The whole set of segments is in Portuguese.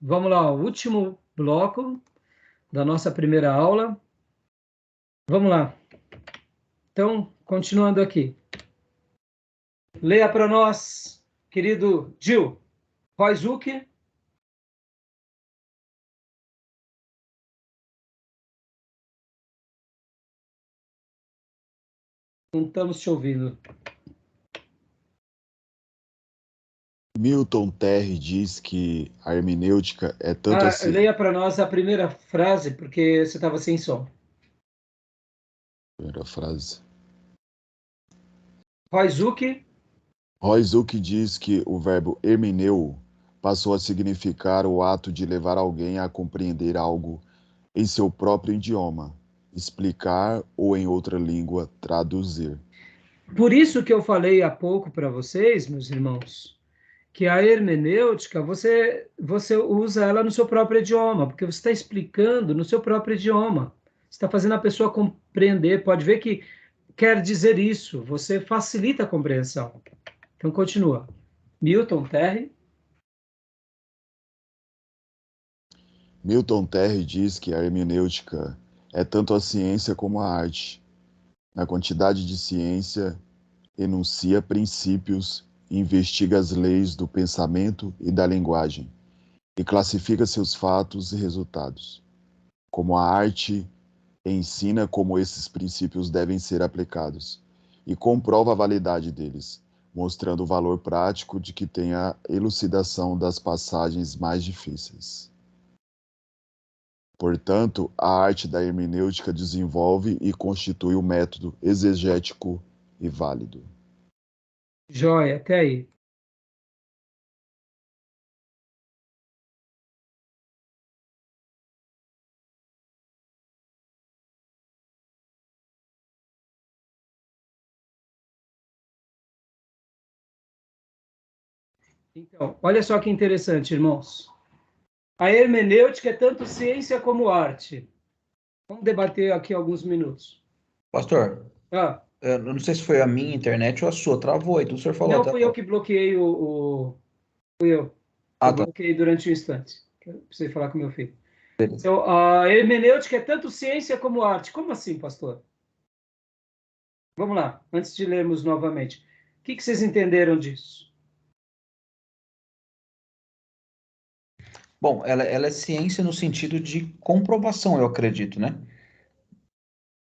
Vamos lá, o último bloco da nossa primeira aula. Vamos lá. Então, continuando aqui. Leia para nós, querido Gil. Roizuki. Não estamos te ouvindo. Milton Terry diz que a hermenêutica é tanto assim. Leia para nós a primeira frase, porque você estava sem som. Primeira frase. Roizuki diz que o verbo hermeneu passou a significar o ato de levar alguém a compreender algo em seu próprio idioma, explicar ou, em outra língua, traduzir. Por isso que eu falei há pouco para vocês, meus irmãos, que a hermenêutica, você usa ela no seu próprio idioma, porque você está explicando no seu próprio idioma. Você está fazendo a pessoa compreender. Pode ver que quer dizer isso. Você facilita a compreensão. Então, continua. Milton Terry. Milton Terry diz que a hermenêutica é tanto a ciência como a arte. Na quantidade de ciência, enuncia princípios e investiga as leis do pensamento e da linguagem, e classifica seus fatos e resultados. Como a arte ensina como esses princípios devem ser aplicados, e comprova a validade deles, mostrando o valor prático de que tem a elucidação das passagens mais difíceis. Portanto, a arte da hermenêutica desenvolve e constitui um método exegético e válido. Joia, até aí. Então, olha só que interessante, irmãos. A hermenêutica é tanto ciência como arte. Vamos debater aqui alguns minutos. Pastor, eu não sei se foi a minha internet ou a sua, travou aí, tudo o senhor falou. Não, fui eu que bloqueei Fui eu. Eu bloqueei durante um instante. Eu precisei falar com meu filho. Então, a hermenêutica é tanto ciência como arte. Como assim, pastor? Vamos lá, antes de lermos novamente. O que vocês entenderam disso? Bom, ela é ciência no sentido de comprovação, eu acredito, né?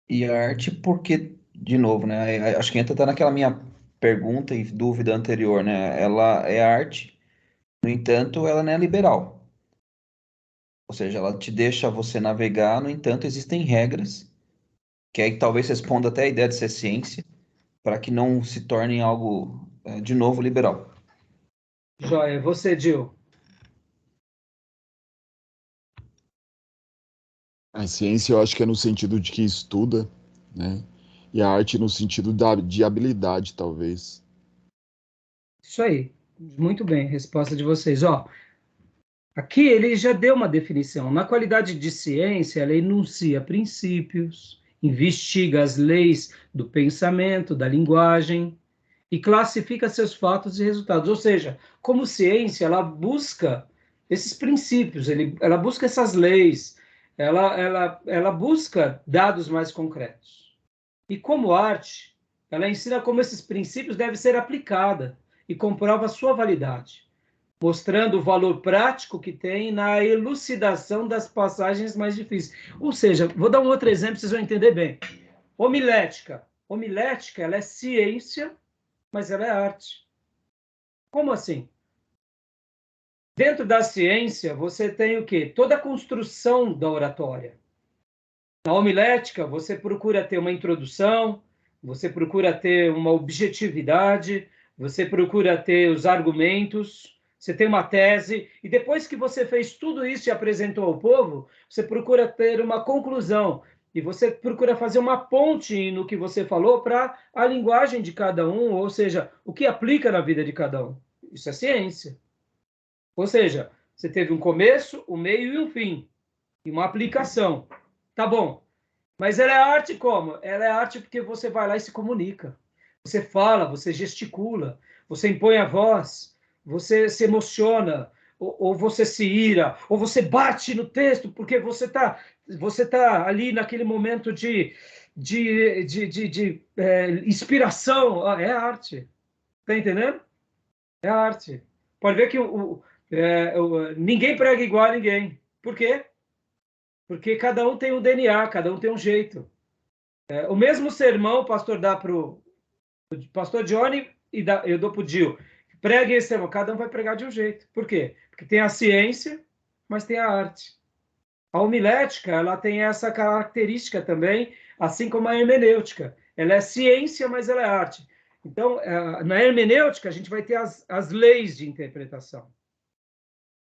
E a arte, porque, de novo, né? Acho que entra até naquela minha pergunta e dúvida anterior, né? Ela é arte, no entanto, ela não é liberal. Ou seja, ela te deixa você navegar, no entanto, existem regras, que aí talvez responda até a ideia de ser ciência, para que não se torne algo, de novo, liberal. Joia, você, Gil. A ciência eu acho que é no sentido de que estuda, né? E a arte no sentido de habilidade, talvez. Isso aí. Muito bem, resposta de vocês. Aqui ele já deu uma definição. Na qualidade de ciência, ela enuncia princípios, investiga as leis do pensamento, da linguagem e classifica seus fatos e resultados. Ou seja, como ciência, ela busca esses princípios, ela busca essas leis, ela busca dados mais concretos. E como arte, ela ensina como esses princípios devem ser aplicados e comprova a sua validade, mostrando o valor prático que tem na elucidação das passagens mais difíceis. Ou seja, vou dar um outro exemplo, vocês vão entender bem. Homilética. Homilética, ela é ciência, mas ela é arte. Como assim? Dentro da ciência, você tem o quê? Toda a construção da oratória. Na homilética, você procura ter uma introdução, você procura ter uma objetividade, você procura ter os argumentos, você tem uma tese, e depois que você fez tudo isso e apresentou ao povo, você procura ter uma conclusão, e você procura fazer uma ponte no que você falou para a linguagem de cada um, ou seja, o que aplica na vida de cada um. Isso é ciência. Ou seja, você teve um começo, um meio e um fim, e uma aplicação. Tá bom. Mas ela é arte como? Ela é arte porque você vai lá e se comunica. Você fala, você gesticula, você impõe a voz, você se emociona, ou você se ira, ou você bate no texto, porque você tá ali naquele momento de inspiração. É arte. Tá entendendo? É arte. Pode ver que ninguém prega igual a ninguém. Por quê? Porque cada um tem um DNA, cada um tem um jeito. O mesmo sermão o pastor dá para o pastor Johnny e eu dou para o Gil. Pregue esse sermão, cada um vai pregar de um jeito. Por quê? Porque tem a ciência, mas tem a arte. A homilética, ela tem essa característica também, assim como a hermenêutica. Ela é ciência, mas ela é arte. Então, na hermenêutica, a gente vai ter as leis de interpretação.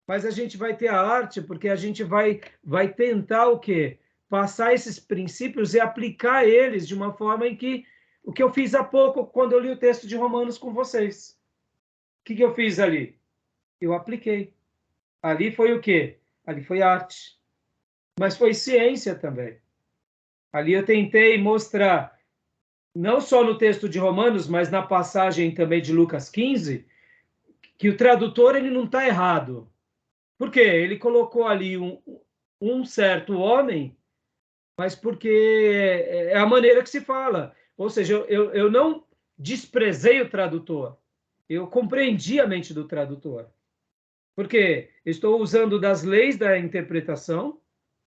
Mas a gente vai ter a arte porque a gente vai tentar o quê? Passar esses princípios e aplicar eles de uma forma em que o que eu fiz há pouco, quando eu li o texto de Romanos com vocês. O que eu fiz ali? Eu apliquei. Ali foi o quê? Ali foi arte. Mas foi ciência também. Ali eu tentei mostrar, não só no texto de Romanos, mas na passagem também de Lucas 15, que o tradutor ele não está errado. Por quê? Ele colocou ali um certo homem, mas porque é a maneira que se fala. Ou seja, eu não desprezei o tradutor. Eu compreendi a mente do tradutor. Porque estou usando das leis da interpretação,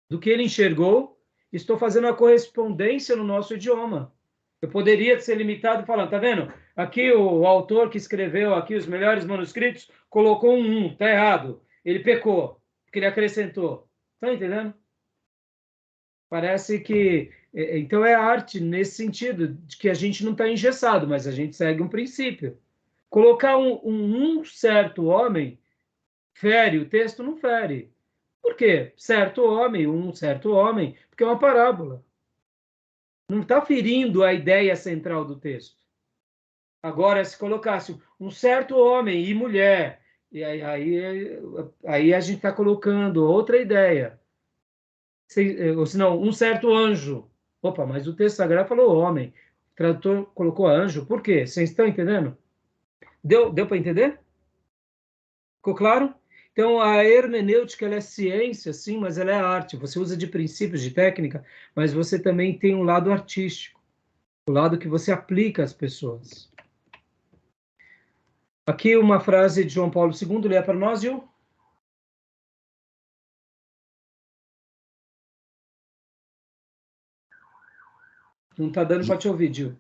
do que ele enxergou, estou fazendo a correspondência no nosso idioma. Eu poderia ser limitado falando, tá vendo? Aqui o autor que escreveu aqui os melhores manuscritos colocou um, tá errado. Ele pecou, porque ele acrescentou. Tá entendendo? Parece que... Então é arte nesse sentido, de que a gente não está engessado, mas a gente segue um princípio. Colocar um certo homem fere o texto? Não fere. Por quê? Certo homem, um certo homem, porque é uma parábola. Não está ferindo a ideia central do texto. Agora, se colocasse um certo homem e mulher, e aí a gente está colocando outra ideia. Ou senão, um certo anjo. Opa, mas o texto sagrado falou homem. O tradutor colocou anjo. Por quê? Vocês estão entendendo? Deu para entender? Ficou claro? Então, a hermenêutica ela é ciência, sim, mas ela é arte. Você usa de princípios, de técnica, mas você também tem um lado artístico, o lado que você aplica às pessoas. Aqui uma frase de João Paulo II, lê para nós, Gil. Não está dando para te ouvir, Gil.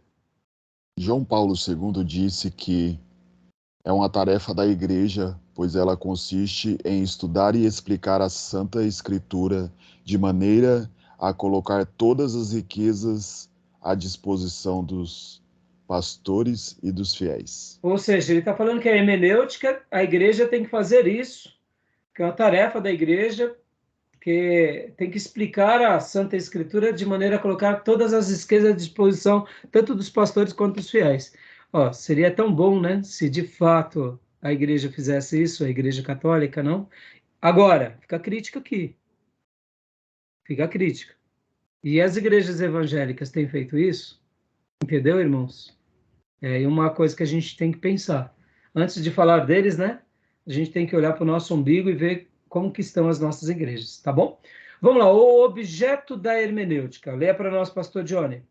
João Paulo II disse que é uma tarefa da Igreja, pois ela consiste em estudar e explicar a Santa Escritura de maneira a colocar todas as riquezas à disposição dos pastores e dos fiéis. Ou seja, ele está falando que a hermenêutica, a Igreja tem que fazer isso, que é uma tarefa da Igreja, que tem que explicar a Santa Escritura de maneira a colocar todas as riquezas à disposição, tanto dos pastores quanto dos fiéis. Ó, seria tão bom, né, se de fato a Igreja fizesse isso, a Igreja Católica, não? Agora, fica a crítica aqui. Fica a crítica. E as igrejas evangélicas têm feito isso? Entendeu, irmãos? É uma coisa que a gente tem que pensar. Antes de falar deles, né, a gente tem que olhar para o nosso umbigo e ver como que estão as nossas igrejas, tá bom? Vamos lá, o objeto da hermenêutica. Leia para nós, pastor Johnny.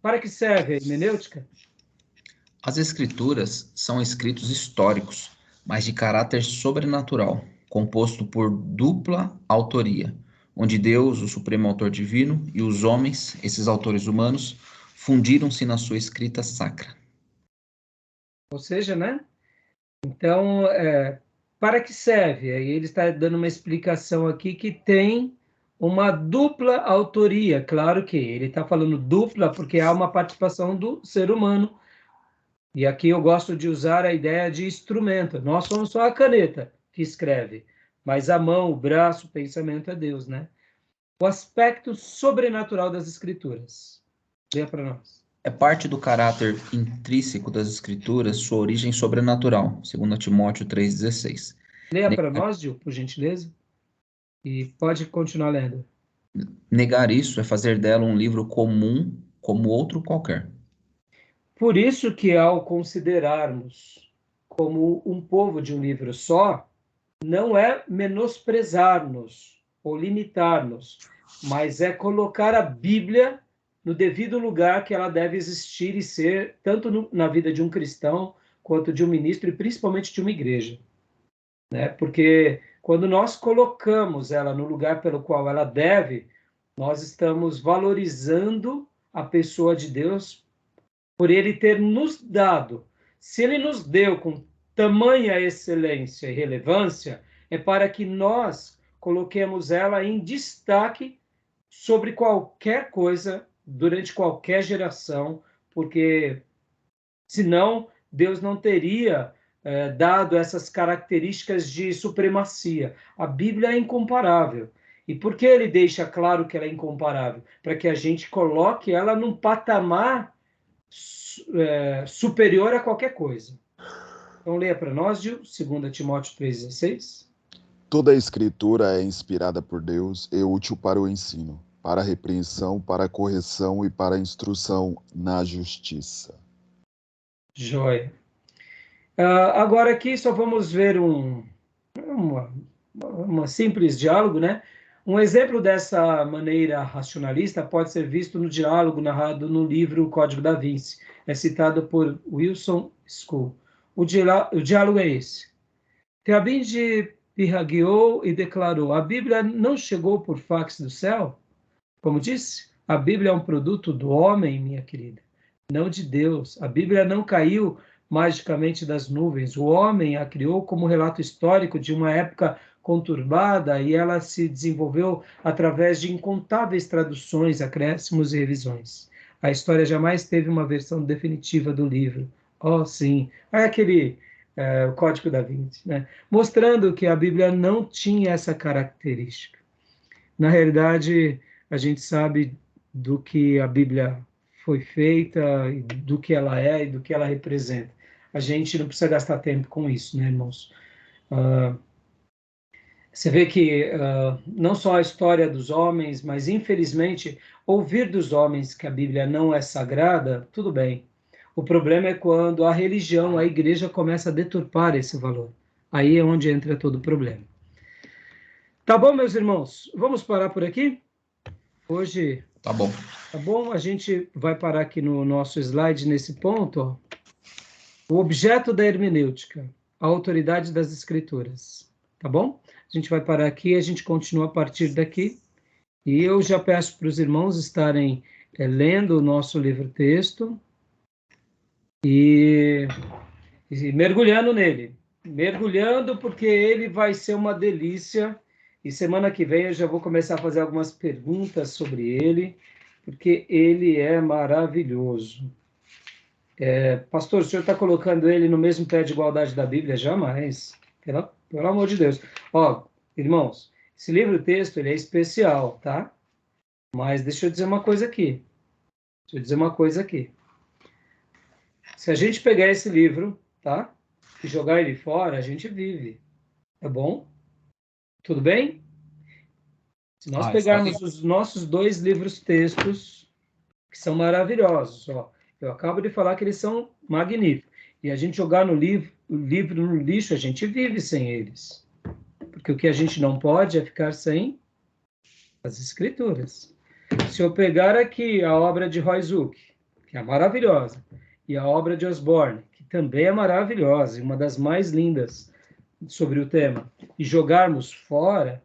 Para que serve a hermenêutica? As escrituras são escritos históricos, mas de caráter sobrenatural, composto por dupla autoria, onde Deus, o supremo autor divino, e os homens, esses autores humanos, fundiram-se na sua escrita sacra. Ou seja, né? Então, para que serve? Aí ele está dando uma explicação aqui que tem uma dupla autoria. Claro que ele está falando dupla porque há uma participação do ser humano. E aqui eu gosto de usar a ideia de instrumento. Nós somos só a caneta que escreve, mas a mão, o braço, o pensamento é Deus, né? O aspecto sobrenatural das Escrituras. Leia para nós. É parte do caráter intrínseco das escrituras sua origem sobrenatural, segundo Timóteo 3,16. Leia para nós, Gil, por gentileza. E pode continuar lendo. Negar isso é fazer dela um livro comum como outro qualquer. Por isso que ao considerarmos como um povo de um livro só, não é menosprezar-nos ou limitar-nos, mas é colocar a Bíblia no devido lugar que ela deve existir e ser, tanto na vida de um cristão, quanto de um ministro, e principalmente de uma igreja. Né? Porque quando nós colocamos ela no lugar pelo qual ela deve, nós estamos valorizando a pessoa de Deus por ele ter nos dado. Se ele nos deu com tamanha excelência e relevância, é para que nós coloquemos ela em destaque sobre qualquer coisa, durante qualquer geração, porque senão Deus não teria dado essas características de supremacia. A Bíblia é incomparável. E por que ele deixa claro que ela é incomparável? Para que a gente coloque ela num patamar superior a qualquer coisa. Então, leia para nós, Gil, 2 Timóteo 3,16. Toda a escritura é inspirada por Deus e útil para o ensino, para a repreensão, para a correção e para a instrução na justiça. Joia. Agora aqui só vamos ver uma simples diálogo, né? Um exemplo dessa maneira racionalista pode ser visto no diálogo narrado no livro Código da Vinci. É citado por Wilson School. O diálogo é esse. Teabinde pirragueou e declarou: a Bíblia não chegou por fax do céu? Como disse, a Bíblia é um produto do homem, minha querida, não de Deus. A Bíblia não caiu magicamente das nuvens. O homem a criou como relato histórico de uma época conturbada e ela se desenvolveu através de incontáveis traduções, acréscimos e revisões. A história jamais teve uma versão definitiva do livro. Oh, sim. É aquele o Código da Vinci, né? Mostrando que a Bíblia não tinha essa característica. Na realidade, a gente sabe do que a Bíblia foi feita, do que ela é e do que ela representa. A gente não precisa gastar tempo com isso, né, irmãos? Você vê que não só a história dos homens, mas infelizmente ouvir dos homens que a Bíblia não é sagrada, tudo bem. O problema é quando a religião, a igreja começa a deturpar esse valor. Aí é onde entra todo o problema. Tá bom, meus irmãos? Vamos parar por aqui? Hoje Tá bom. Tá bom? A gente vai parar aqui no nosso slide nesse ponto. Ó. O objeto da hermenêutica, a autoridade das escrituras. Tá bom? A gente vai parar aqui e a gente continua a partir daqui. E eu já peço para os irmãos estarem lendo o nosso livro-texto e mergulhando nele. Mergulhando porque ele vai ser uma delícia. E semana que vem eu já vou começar a fazer algumas perguntas sobre ele, porque ele é maravilhoso. Pastor, o senhor está colocando ele no mesmo pé de igualdade da Bíblia? Jamais. Pelo amor de Deus. Ó, irmãos, esse livro-texto ele é especial, tá? Mas deixa eu dizer uma coisa aqui. Se a gente pegar esse livro, tá? E jogar ele fora, a gente vive. Tá bom? Tudo bem? Se nós pegarmos os nossos 2 livros-textos, que são maravilhosos, ó, eu acabo de falar que eles são magníficos, e a gente jogar o livro no lixo, a gente vive sem eles. Porque o que a gente não pode é ficar sem as escrituras. Se eu pegar aqui a obra de Roy Zuck, que é maravilhosa, e a obra de Osborne, que também é maravilhosa, e uma das mais lindas sobre o tema, e jogarmos fora,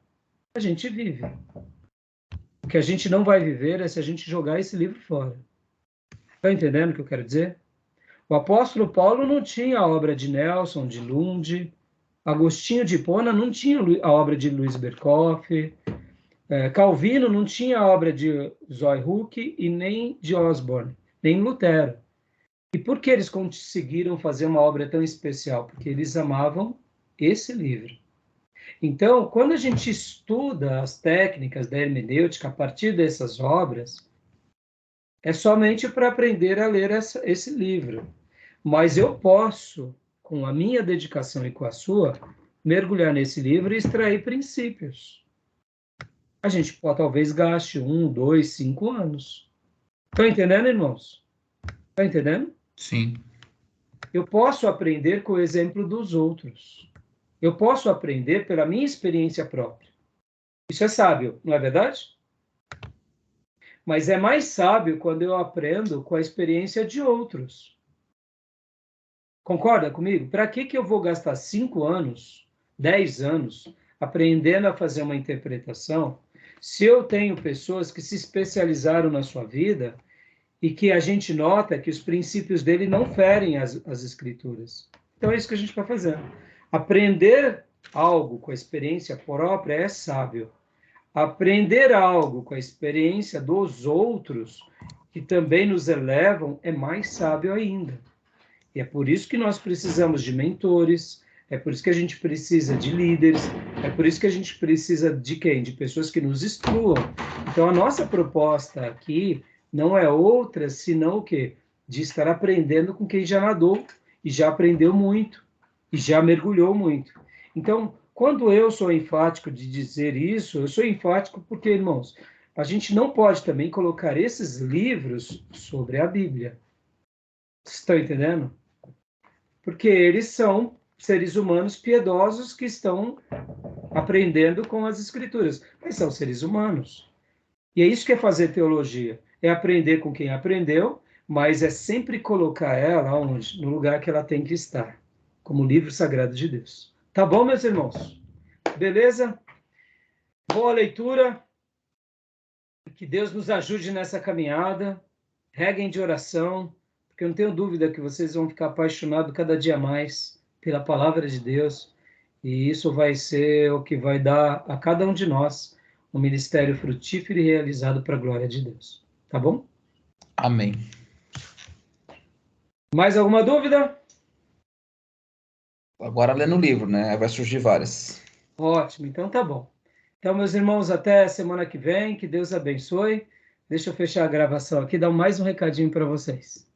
a gente vive. O que a gente não vai viver é se a gente jogar esse livro fora. Está entendendo o que eu quero dizer? O apóstolo Paulo não tinha a obra de Nelson, de Lund, Agostinho de Hipona não tinha a obra de Luiz Berkoff, Calvino não tinha a obra de Zollhoek e nem de Osborne, nem Lutero. E por que eles conseguiram fazer uma obra tão especial? Porque eles amavam esse livro. Então, quando a gente estuda as técnicas da hermenêutica a partir dessas obras, é somente para aprender a ler esse livro. Mas eu posso, com a minha dedicação e com a sua, mergulhar nesse livro e extrair princípios. A gente talvez gaste 1, 2, 5 anos. Estão entendendo, irmãos? Estão entendendo? Sim. Eu posso aprender com o exemplo dos outros. Eu posso aprender pela minha experiência própria. Isso é sábio, não é verdade? Mas é mais sábio quando eu aprendo com a experiência de outros. Concorda comigo? Para que eu vou gastar 5 anos, 10 anos, aprendendo a fazer uma interpretação, se eu tenho pessoas que se especializaram na sua vida e que a gente nota que os princípios dele não ferem as escrituras? Então é isso que a gente vai fazer. Aprender algo com a experiência própria é sábio. Aprender algo com a experiência dos outros, que também nos elevam, é mais sábio ainda. E é por isso que nós precisamos de mentores, é por isso que a gente precisa de líderes, é por isso que a gente precisa de quem? De pessoas que nos instruam. Então, a nossa proposta aqui não é outra senão o quê? De estar aprendendo com quem já nadou e já aprendeu muito e já mergulhou muito. Então, quando eu sou enfático de dizer isso, eu sou enfático porque, irmãos, a gente não pode também colocar esses livros sobre a Bíblia. Vocês estão entendendo? Porque eles são seres humanos piedosos que estão aprendendo com as escrituras, mas são seres humanos. E é isso que é fazer teologia, é aprender com quem aprendeu, mas é sempre colocar ela onde? No lugar que ela tem que estar, como livro sagrado de Deus. Tá bom, meus irmãos? Beleza? Boa leitura. Que Deus nos ajude nessa caminhada. Reguem de oração, porque eu não tenho dúvida que vocês vão ficar apaixonados cada dia mais pela palavra de Deus, e isso vai ser o que vai dar a cada um de nós um ministério frutífero e realizado para a glória de Deus. Tá bom? Amém. Mais alguma dúvida? Agora lendo o livro, né? Vai surgir várias. Ótimo, então tá bom. Então, meus irmãos, até semana que vem, que Deus abençoe. Deixa eu fechar a gravação aqui, dar mais um recadinho para vocês.